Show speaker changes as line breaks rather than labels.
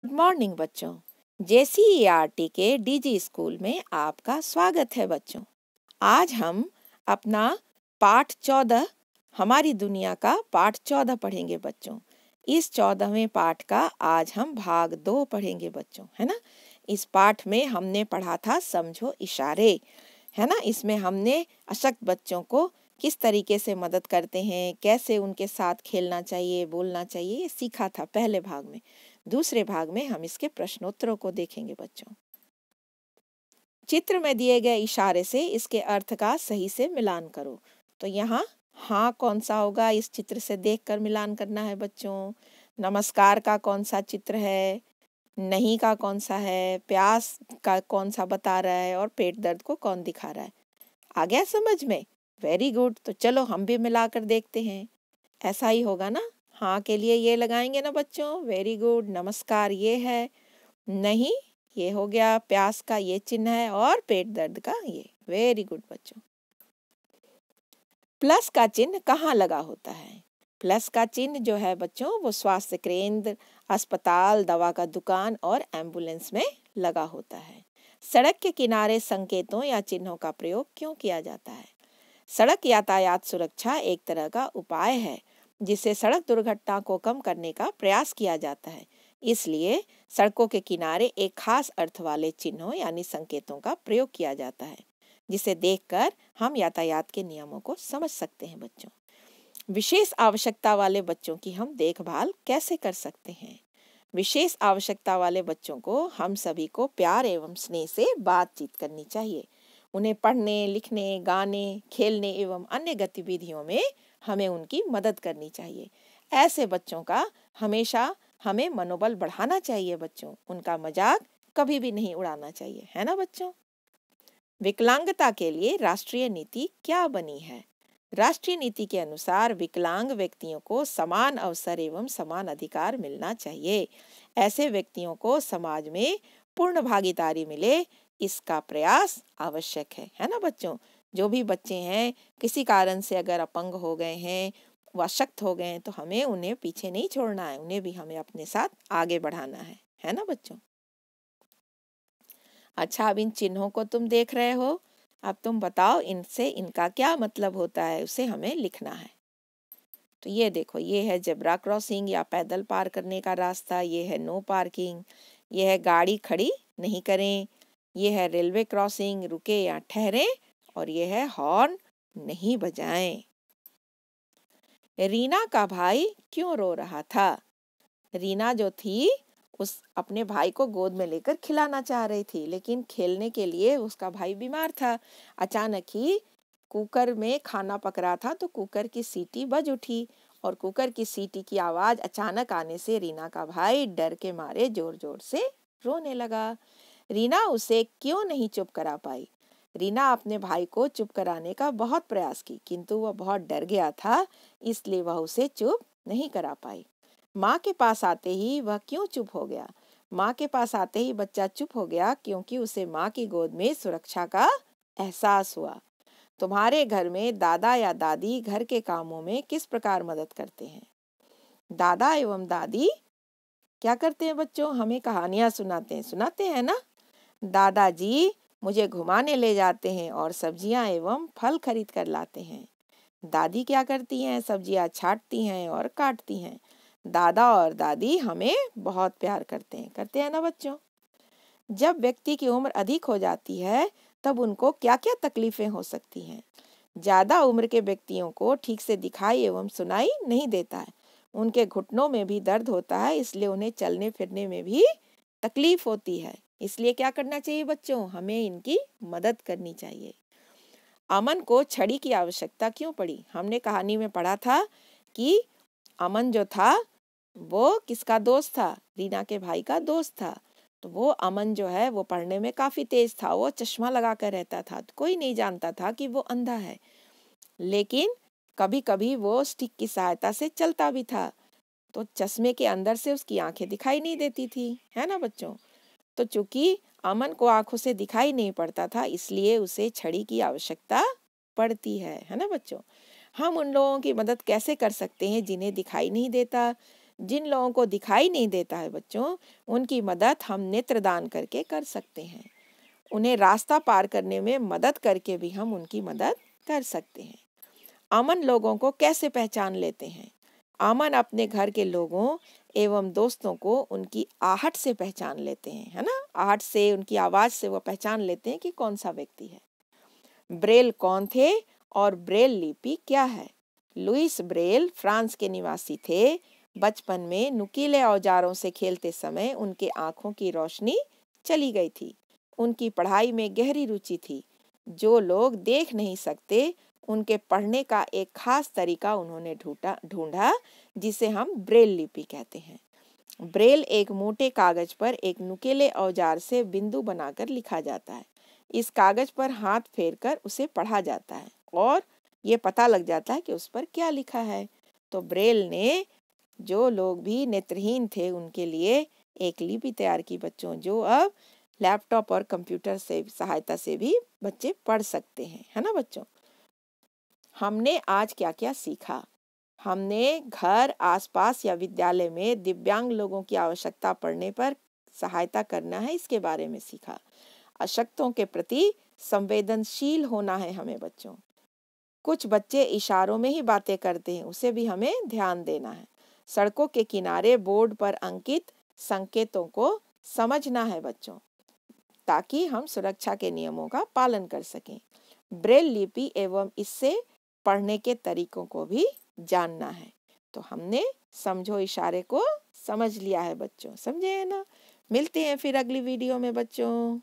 Good morning बच्चों। JCERT के DG school में आपका स्वागत है बच्चों। आज हम अपना पाठ 14 हमारी दुनिया का पाठ 14 पढ़ेंगे बच्चों। इस 14वें पाठ का आज हम भाग 2 पढ़ेंगे बच्चों, है ना। इस पाठ में हमने पढ़ा था समझो इशारे, है ना। इसमें हमने अशक्त बच्चों को किस तरीके से मदद करते हैं, कैसे उनके साथ खेलना चाहिए, बोलना चाहिए, ये सीखा था पहले भाग में। दूसरे भाग में हम इसके प्रश्नोत्तरों को देखेंगे बच्चों। चित्र में दिए गए इशारे से इसके अर्थ का सही से मिलान करो। तो यहाँ हाँ कौन सा होगा, इस चित्र से देखकर मिलान करना है बच्चों। नमस्कार का कौन सा चित्र है, नहीं का कौन सा है, प्यास का कौन सा बता रहा है और पेट दर्द को कौन दिखा रहा है। आ गया समझ में? Very good. तो चलो हम भी मिलाकर देखते हैं। ऐसा ही होगा ना। हाँ के लिए ये लगाएंगे ना बच्चों। Very good. नमस्कार ये है, नहीं ये हो गया, प्यास का ये चिन्ह है और पेट दर्द का ये। वेरी गुड बच्चों। प्लस का चिन्ह कहाँ लगा होता है? प्लस का चिन्ह जो है बच्चों वो स्वास्थ्य केंद्र, अस्पताल, दवा का दुकान और एम्बुलेंस में लगा होता है। सड़क के किनारे संकेतों या चिन्हों का प्रयोग क्यों किया जाता है? सड़क यातायात सुरक्षा एक तरह का उपाय है जिससे सड़क दुर्घटना को कम करने का प्रयास किया जाता है। इसलिए सड़कों के किनारे एक खास अर्थ वाले चिन्हों यानी संकेतों का प्रयोग किया जाता है जिसे देखकर हम यातायात के नियमों को समझ सकते हैं बच्चों। विशेष आवश्यकता वाले बच्चों की हम देखभाल कैसे कर सकते हैं? विशेष आवश्यकता वाले बच्चों को हम सभी को प्यार एवं स्नेह से बातचीत करनी चाहिए। उन्हें पढ़ने, लिखने, गाने, खेलने एवं अन्य गतिविधियों में हमें उनकी मदद करनी चाहिए। ऐसे बच्चों का हमेशा हमें मनोबल बढ़ाना चाहिए बच्चों। उनका मजाक कभी भी नहीं उड़ाना चाहिए, है ना बच्चों। विकलांगता के लिए राष्ट्रीय नीति क्या बनी है? राष्ट्रीय नीति के अनुसार विकलांग व्यक्तियों को समान अवसर एवं समान अधिकार मिलना चाहिए। ऐसे व्यक्तियों को समाज में पूर्ण भागीदारी मिले, इसका प्रयास आवश्यक है ना बच्चों। जो भी बच्चे हैं किसी कारण से अगर अपंग हो गए हैं, अशक्त हो गए हैं, तो हमें उन्हें पीछे नहीं छोड़ना है, उन्हें भी हमें अपने साथ आगे बढ़ाना है ना बच्चों। अच्छा, अब इन चिन्हों को तुम देख रहे हो। अब तुम बताओ इनसे इनका क्या मतलब होता है, उसे हमें लिखना है। तो ये देखो, ये है जेब्रा क्रॉसिंग या पैदल पार करने का रास्ता, ये है नो पार्किंग, ये है गाड़ी खड़ी नहीं करें, ये है रेलवे क्रॉसिंग, रुके या ठहरे, और ये है हॉर्न नहीं बजाएं। रीना का भाई क्यों रो रहा था? रीना जो थी उस अपने भाई को गोद में लेकर खिलाना चाह रही थी, लेकिन खेलने के लिए उसका भाई बीमार था। अचानक ही कुकर में खाना पक रहा था तो कुकर की सीटी बज उठी और कुकर की सीटी की आवाज अचानक आने से रीना का भाई डर के मारे जोर जोर से रोने लगा। रीना उसे क्यों नहीं चुप करा पाई? रीना अपने भाई को चुप कराने का बहुत प्रयास की, किंतु वह बहुत डर गया था, इसलिए वह उसे चुप नहीं करा पाई। माँ के पास आते ही वह क्यों चुप हो गया? माँ के पास आते ही बच्चा चुप हो गया क्योंकि उसे माँ की गोद में सुरक्षा का एहसास हुआ। तुम्हारे घर में दादा या दादी घर के कामों में किस प्रकार मदद करते हैं? दादा एवं दादी क्या करते हैं बच्चों? हमें कहानियां सुनाते हैं ना। दादाजी मुझे घुमाने ले जाते हैं और सब्जियां एवं फल खरीद कर लाते हैं। दादी क्या करती हैं? सब्जियां छांटती हैं और काटती हैं। दादा और दादी हमें बहुत प्यार करते हैं ना बच्चों। जब व्यक्ति की उम्र अधिक हो जाती है तब उनको क्या क्या तकलीफें हो सकती हैं? ज्यादा उम्र के व्यक्तियों को ठीक से दिखाई एवं सुनाई नहीं देता है। उनके घुटनों में भी दर्द होता है, इसलिए उन्हें चलने फिरने में भी तकलीफ होती है। इसलिए क्या करना चाहिए बच्चों? हमें इनकी मदद करनी चाहिए। अमन को छड़ी की आवश्यकता क्यों पड़ी? हमने कहानी में पढ़ा था कि अमन जो था वो किसका दोस्त था? रीना के भाई का दोस्त था। तो वो अमन जो है वो पढ़ने में काफी तेज था, वो चश्मा लगा कर रहता था, तो कोई नहीं जानता था कि वो अंधा है। लेकिन कभी कभी वो स्टिक की सहायता से चलता भी था, तो चश्मे के अंदर से उसकी आंखें दिखाई नहीं देती थी, है ना बच्चों। तो चूंकि अमन को आंखों से दिखाई नहीं पड़ता था, इसलिए उसे छड़ी की आवश्यकता पड़ती है ना बच्चों। हम उन लोगों की मदद कैसे कर सकते हैं जिन्हें दिखाई नहीं देता? जिन लोगों को दिखाई नहीं देता है बच्चों, उनकी मदद हम नेत्रदान करके कर सकते हैं। उन्हें रास्ता पार करने में मदद करके भी हम उनकी मदद कर सकते हैं। अमन लोगों को कैसे पहचान लेते हैं? अमन अपने घर के लोगों एवं दोस्तों को उनकी आहट से पहचान लेते हैं, है ना। आहट से, उनकी आवाज़ से वो पहचान लेते हैं कि कौन सा व्यक्ति है। ब्रेल कौन थे और ब्रेल लिपि क्या है? लुइस ब्रेल फ्रांस के निवासी थे। बचपन में नुकीले औजारों से खेलते समय उनके आँखों की रोशनी चली गई थी। उनकी पढ़ाई में गहरी रुचि थी। जो लोग देख नहीं सकते, उनके पढ़ने का एक खास तरीका उन्होंने ढूंढा जिसे हम ब्रेल लिपि कहते हैं। ब्रेल एक मोटे कागज पर एक नुकीले औजार से बिंदु बनाकर लिखा जाता है। इस कागज पर हाथ फेरकर उसे पढ़ा जाता है और ये पता लग जाता है कि उस पर क्या लिखा है। तो ब्रेल ने, जो लोग भी नेत्रहीन थे उनके लिए एक लिपि तैयार की बच्चों, जो अब लैपटॉप और कंप्यूटर से सहायता से भी बच्चे पढ़ सकते हैं, है ना बच्चों। हमने आज क्या क्या सीखा? हमने घर, आसपास या विद्यालय में दिव्यांग लोगों की आवश्यकता पड़ने पर सहायता करना है, इसके बारे में सीखा। अशक्तों के प्रति संवेदनशील होना है हमें बच्चों। कुछ बच्चे इशारों में ही बातें करते हैं, उसे भी हमें ध्यान देना है। सड़कों के किनारे बोर्ड पर अंकित संकेतों को समझना है बच्चों, ताकि हम सुरक्षा के नियमों का पालन कर सकें। ब्रेल लिपि एवं इससे पढ़ने के तरीकों को भी जानना है। तो हमने समझो इशारे को समझ लिया है बच्चों, समझे है ना। मिलते हैं फिर अगली वीडियो में बच्चों।